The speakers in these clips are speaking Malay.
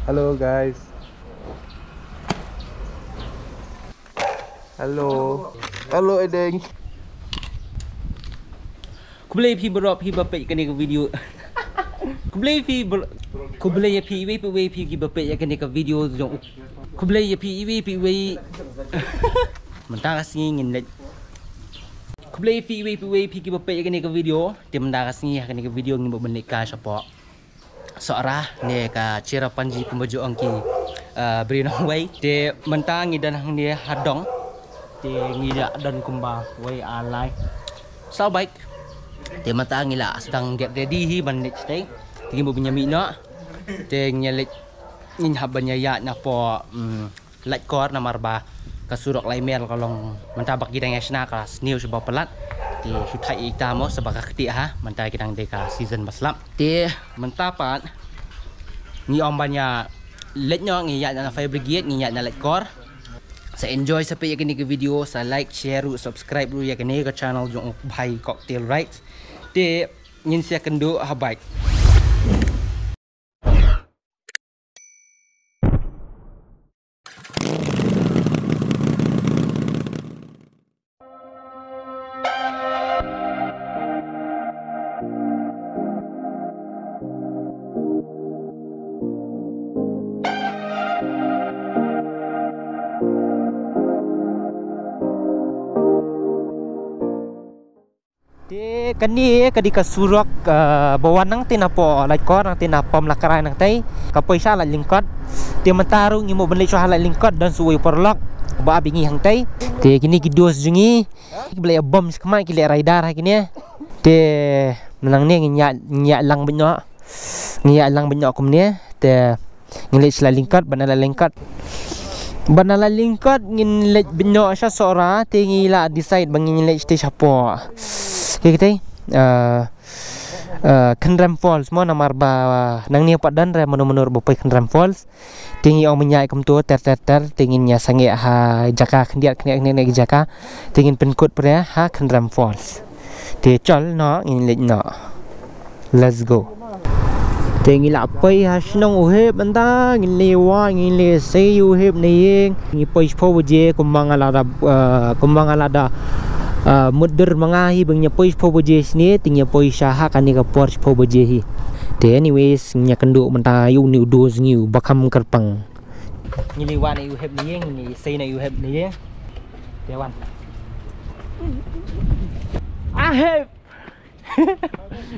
Halo guys. Halo. Halo Edeng. Aku boleh pergi berapa pergi kena ke video. Aku boleh pergi berapa kena ke video tu. Aku boleh pergi mentah kasi ngin let. Aku boleh pergi berapa kena ke video. Dia mentah kasi kena ke video ngin bermenika siapa. Seorang ni ka cira panji pembaju angki beri way dia mentang ngidan hang dia hadong dia ngidak dan kumba way alai so baik dia mentang ngila sedang get ready hi bandit stay tinggi bu punya mina dia nyelik ngin habanya ya napa light core nomor ba kasurok laimel kalau mentabak gidang yasna kelas new sebab pelat di hitai ita mo sebagai ketik ha mentai kita deka season baslap di mentapat ni om banyak letnya ngiyat na fire brigade ngiyat na light core saya enjoy sampai kini ke video saya like share subscribe dulu ya kini ke channel jong bhai cocktail rights di ngin sia kendo habaik kani kadika surak bawan nang tinapo light core nang tinapom lakaran nang tay kapoy siya lat lingkod ti mentarung imo benlik siya lat lingkod dan suwi porlok ba bingi hang tay ti kini kidos jungi beli bom skema kile radar kini ti menang ni nyak lang benyo kum ni ti ngilit sila lingkod banala lingkod ngilit benyo siya sora ti ngila decide bang ngilit ti siapa okay kita Kendram Falls mo namar ba nang ni padan re menur bopai Kendram Falls tinggi ong menyai kem tu ter tinginnya sangi ha jaka kendiat ni jaka tingin penkut pre ha Kendram Falls te chol no in let no let's go tingi la pai ha snong uheb anta ngin lewa ngin le sei uheb ni ngi poi po je kumangala da mudur mengahi bangnya pois po boje sini tingnya pois syaha kan ni ka Porsche po boje hi te anyways nya kenduk mentayu ni udos ngiu bakam kerpang ni liwan you have ni ni say na you have ni te wan I have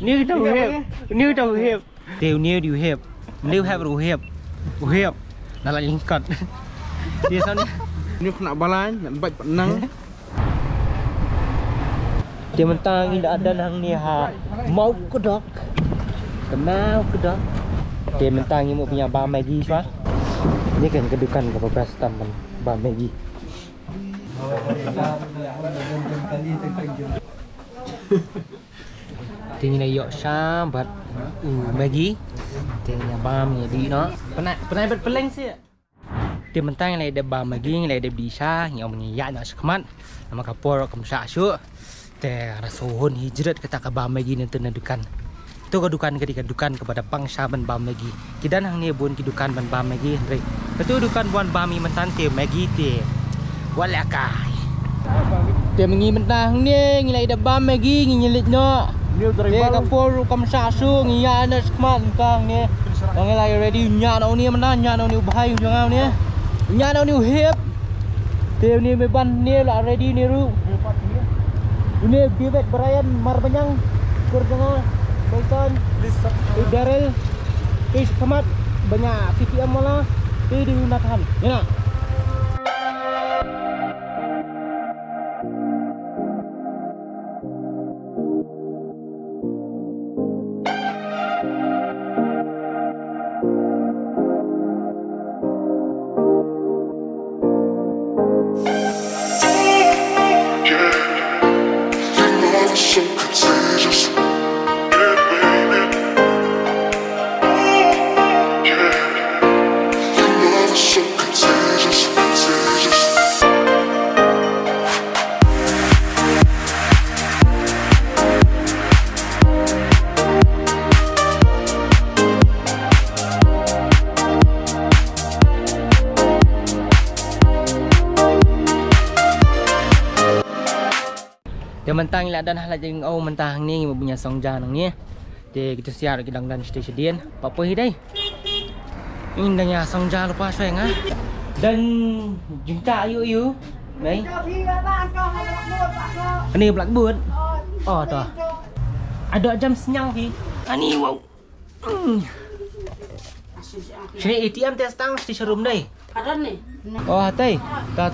new to have te new you have nala lingkat dia sana Ni nak balan, nak baik penang. dia mentang tidak ada nang ni ha mau kedok kenal kedok dia mentang mau punya bar Maggi sah ini kan kedukan ke beberapa taman bar Maggi tinggi na yok sambat Maggi tinggi bar ni di no pernah berpeleng sih dia mentang lai ada bar Maggi lai ada bisa yang mengiyak nak sekemat nama kapor kamsa su te rasuhun hijrat kata ka ba Maggi nanti nadukan itu kedukan kepada bangsa ban ba Maggi kidan hang ni bun kidukan ban ba Maggi Andre itu dukan buan bami mentante Maggi te wala kai te mengi mentang ni ngilai da ba Maggi ngilit no te kapor kam sasu ngiya na skmat kang ni ngilai ready nya no ni mentang nya no ni bahai jangau ni nya no ni hep te ni me ban ni la ready ni ru ini biwet Brian Marbanyang Kurjanga Baisan Darel Fish Kamat banyak PPM malah digunakan ya so contagious. Yeah, your love is so contagious. mentang ila dan hala jeng au mentang ni ngi punya songja nang ni. Te kita siar kita dan station dia. Apa dai? Indahnya songja lupa saya ngah. Dan jumpa ayu. Đấy. Ini blackboard. Oh, tuh. Ada jam senyang pi. Ani wow. Sini ATM testang di showroom đây. Ada nih. Oh, tay. Ta.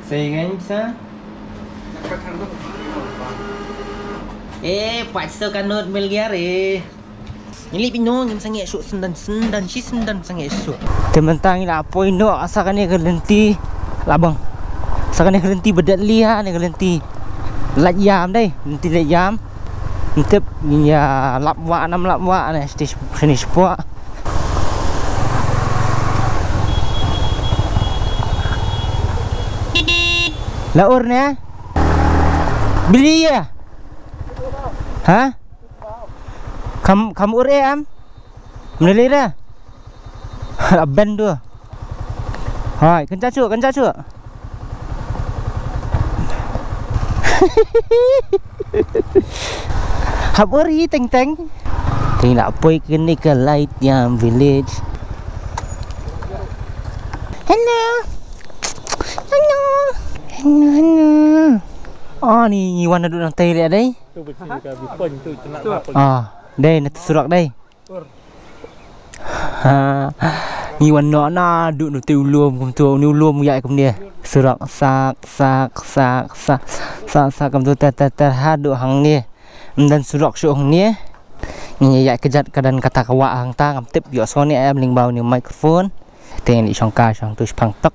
Saya ingin bisa. Pak kan not miliar Ini pinong yang sangat esok sendan sangat esok. Teman-teman ini apa ini asalkan ni gelenti labang. Asalkan ni gelenti bedat lihat ni gelenti. Lat yam đây, gelenti lat yam. Untuk ya lapwa 6 lapwa ni sini sepua. Laur ni beli ya? Hah? Kamu ure am? Meneli dah. Aben tu. Hai, kencang cu. Habari teng. Tinggal pergi ke ni ke Light Yam Village. Hello. Oh ni warna duduk nang tayar đây. Đây là surat đây. Ni warna na duduk nang tiêu luom kum tu ni luom vậy kum dia. Surat sak kum tu tar hadu hang ni. Dan surat syuk hang ni. Ni ya kejat kadan kata kawa hang ta ngam tip yo so ni em ling bau ni microphone. Teng ni songka song tu pang tok.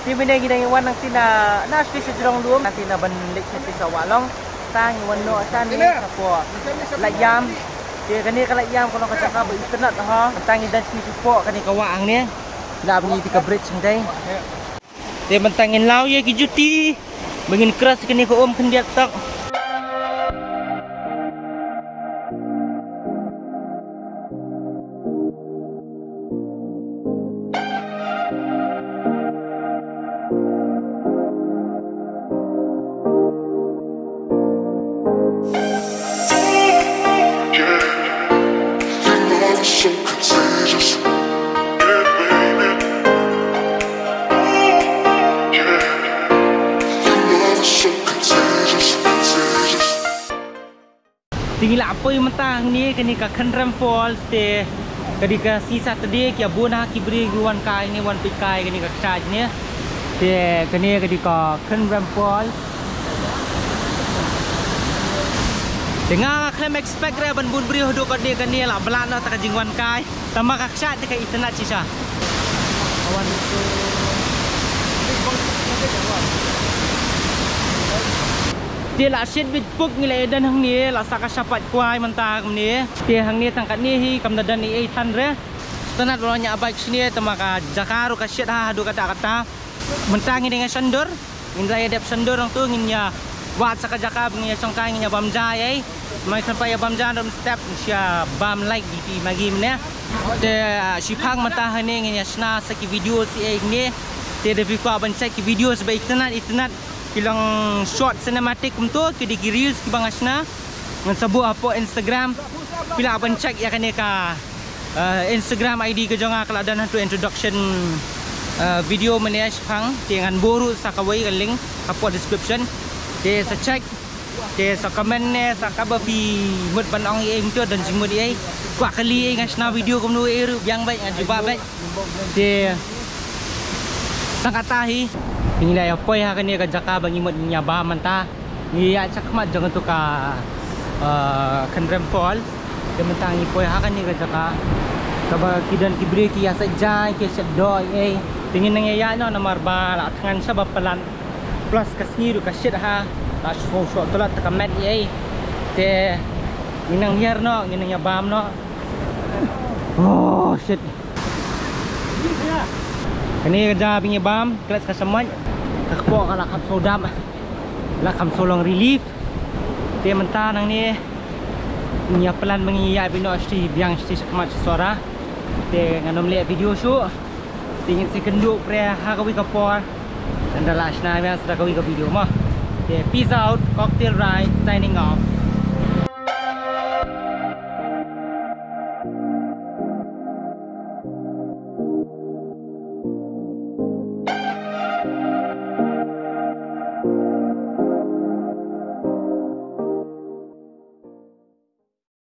Di benda kita yang wan nanti na station jurong luom nanti na ban lek station walong tang wan no asan ni sapo layam dia kani ka layam kalau ka cakap internet ha tang dan si support kani ka waang ni dah bunyi tika bridge ndai dia mentangin lau ye ki juti bengin keras kani ko om kendiak tak So contagious. Yeah, baby. Yeah. Your love is so contagious. Tinggal apa yang mentang ni kini ka Khenram Falls te kadi ka si Saturday kia bona ki beri wan kai ni wan pikai kini ka charge ni te kini kadi ka Khenram Falls. Dengar klaim expect re ban bun beri hodok kadi kani la belan tak jingwan kai tambah ka chat te ka internet sisa awan tu dia la shit bit puk ni le dan hang ni la saka sapat kuai mentang ni dia hang ni tangkat ni hi kam dan ni 800 tenat lonya bike sini tambah ka jakaru ka shit ha hodok kata mentang ni dengan sandor indra adap sandor orang tu nginya wat saka jakab nginya songkai nginya bamjai ai mai sampai bamjai dalam step sia bam like di magi mene de sipang mata hani nginya sna saki video si ai ni de devi ko ban check video sebaik internet bilang short cinematic untuk ke di reels ki bangasna ngan sabu apa Instagram bila ban check ya kan ka Instagram ID ke jonga kala dan tu introduction video mene sipang dengan boru sakawai link apa description dia sa check dia sa comment ne sa kabar pi mut banong ing tu dan jimut ai kwa kali ai ngasna video kum nu eru yang baik ngajuba baik dia tangatahi tinggal apa ya kan ka jaka bang imut nya ba manta ni ya cakmat jangan tu ka Khenram Falls dia mentang ipo ya kan ni ka jaka kaba kidan kibri ki asa jai ki sedoi ai tingin nang ya no nomor ba la tangan sa bapalan plus kasniru kasyid ha la shot tolat kamet ye te ginang hier no ginang ya bam no oh shit ini kerja bingi bam kelas kasamat kakpo kala kam sodam la kam solong relief te mentah nang ni nya pelan mengiya bino sti biang sti sakmat suara te nganom le video shoot tingin si kenduk pre ha kawi kapor dan dalam asna yang sudah kau video mah Okay, peace out. Cocktail Ride signing off.